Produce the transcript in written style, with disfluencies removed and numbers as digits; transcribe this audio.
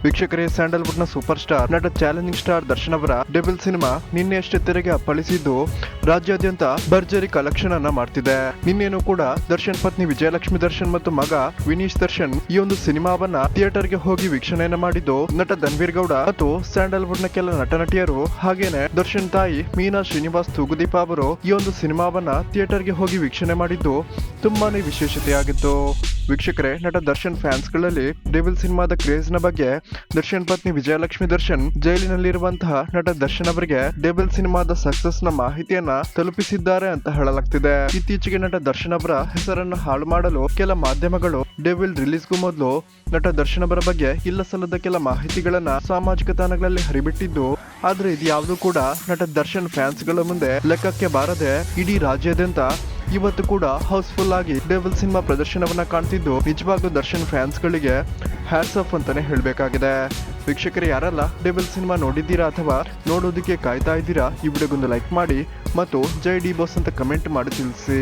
ವೀಕ್ಷಕರೇ, ಸ್ಯಾಂಡಲ್ವುಡ್ ನ super star ನಟ ಚಾಲೆಂಜಿಂಗ್ ಸ್ಟಾರ್ ದರ್ಶನ್ ಅವರ ಡೆವಿಲ್ ಸಿನಿಮಾ ನಿನ್ನೆಯಷ್ಟೇ ತೆರೆಗೆ ಅಪ್ಪಳಿಸಿದ್ದು ರಾಜ್ಯಾದ್ಯಂತ ಭರ್ಜರಿ ಕಲೆಕ್ಷನ್ ಅನ್ನ ಮಾಡ್ತಿದೆ. ನಿನ್ನೇನು ಕೂಡ ದರ್ಶನ್ ಪತ್ನಿ ವಿಜಯಲಕ್ಷ್ಮಿ ದರ್ಶನ್ ಮತ್ತು ಮಗ ವಿನೀಶ್ ದರ್ಶನ್ ಈ ಒಂದು ಸಿನಿಮಾವನ್ನ ಥಿಯೇಟರ್ಗೆ ಹೋಗಿ ವೀಕ್ಷಣೆಯನ್ನ ಮಾಡಿದ್ದು ನಟ ಧನ್ವೀರ್ ಗೌಡ ಮತ್ತು ಸ್ಯಾಂಡಲ್ವುಡ್ ನ ಕೆಲ ನಟ ನಟಿಯರು ಹಾಗೇನೆ ದರ್ಶನ್ ತಾಯಿ ಮೀನಾ ಶ್ರೀನಿವಾಸ್ ತೂಗುದೀಪ ಅವರು ಈ ಒಂದು ಸಿನಿಮಾವನ್ನ ಥಿಯೇಟರ್ಗೆ ಹೋಗಿ ವೀಕ್ಷಣೆ ಮಾಡಿದ್ದು ತುಂಬಾನೇ ವಿಶೇಷತೆಯಾಗಿತ್ತು. ವೀಕ್ಷಕರೇ, ನಟ ದರ್ಶನ್ ಫ್ಯಾನ್ಸ್ ಗಳಲ್ಲಿ ಡೆವಿಲ್ ಸಿನಿಮಾದ ಕ್ರೇಜ್ ನ ಬಗ್ಗೆ ದರ್ಶನ್ ಪತ್ನಿ ವಿಜಯಲಕ್ಷ್ಮಿ ದರ್ಶನ್ ಜೈಲಿನಲ್ಲಿರುವಂತಹ ನಟ ದರ್ಶನ್ ಅವರಿಗೆ ಡೆವಿಲ್ ಸಿನಿಮಾದ ಸಕ್ಸಸ್ ನ ಮಾಹಿತಿಯನ್ನ ತಲುಪಿಸಿದ್ದಾರೆ ಅಂತ ಹೇಳಲಾಗ್ತಿದೆ. ಇತ್ತೀಚೆಗೆ ನಟ ದರ್ಶನ್ ಅವರ ಹೆಸರನ್ನು ಹಾಳು ಮಾಡಲು ಕೆಲ ಮಾಧ್ಯಮಗಳು ಡೆವಿಲ್ ರಿಲೀಸ್ಗೂ ಮೊದಲು ನಟ ದರ್ಶನ್ ಅವರ ಬಗ್ಗೆ ಇಲ್ಲ ಸಲ್ಲದ ಕೆಲ ಮಾಹಿತಿಗಳನ್ನ ಸಾಮಾಜಿಕ ತಾಣಗಳಲ್ಲಿ ಹರಿಬಿಟ್ಟಿದ್ದು, ಆದ್ರೆ ಇದು ಯಾವುದು ಕೂಡ ನಟ ದರ್ಶನ್ ಫ್ಯಾನ್ಸ್ ಗಳ ಮುಂದೆ ಲೆಕ್ಕಕ್ಕೆ ಬಾರದೆ ಇಡೀ ರಾಜ್ಯಾದ್ಯಂತ ಇವತ್ತು ಕೂಡ ಹೌಸ್ಫುಲ್ ಆಗಿ ಡೆವಿಲ್ ಸಿನಿಮಾ ಪ್ರದರ್ಶನವನ್ನ ಕಾಣ್ತಿದ್ದು ನಿಜವಾಗ್ಲೂ ದರ್ಶನ್ ಫ್ಯಾನ್ಸ್ ಗಳಿಗೆ ಹ್ಯಾಟ್ಸ್ ಆಫ್ ಅಂತಾನೆ ಹೇಳ್ಬೇಕಾಗಿದೆ. ವೀಕ್ಷಕರು, ಯಾರೆಲ್ಲ ಡೆವಿಲ್ ಸಿನಿಮಾ ನೋಡಿದ್ದೀರಾ ಅಥವಾ ನೋಡೋದಕ್ಕೆ ಕಾಯ್ತಾ ಇದ್ದೀರಾ, ಈ ವಿಡಿಯೋಗೊಂದು ಲೈಕ್ ಮಾಡಿ ಮತ್ತು ಜೈ ಡಿ ಬಾಸ್ ಅಂತ ಕಮೆಂಟ್ ಮಾಡಿ ತಿಳಿಸಿ.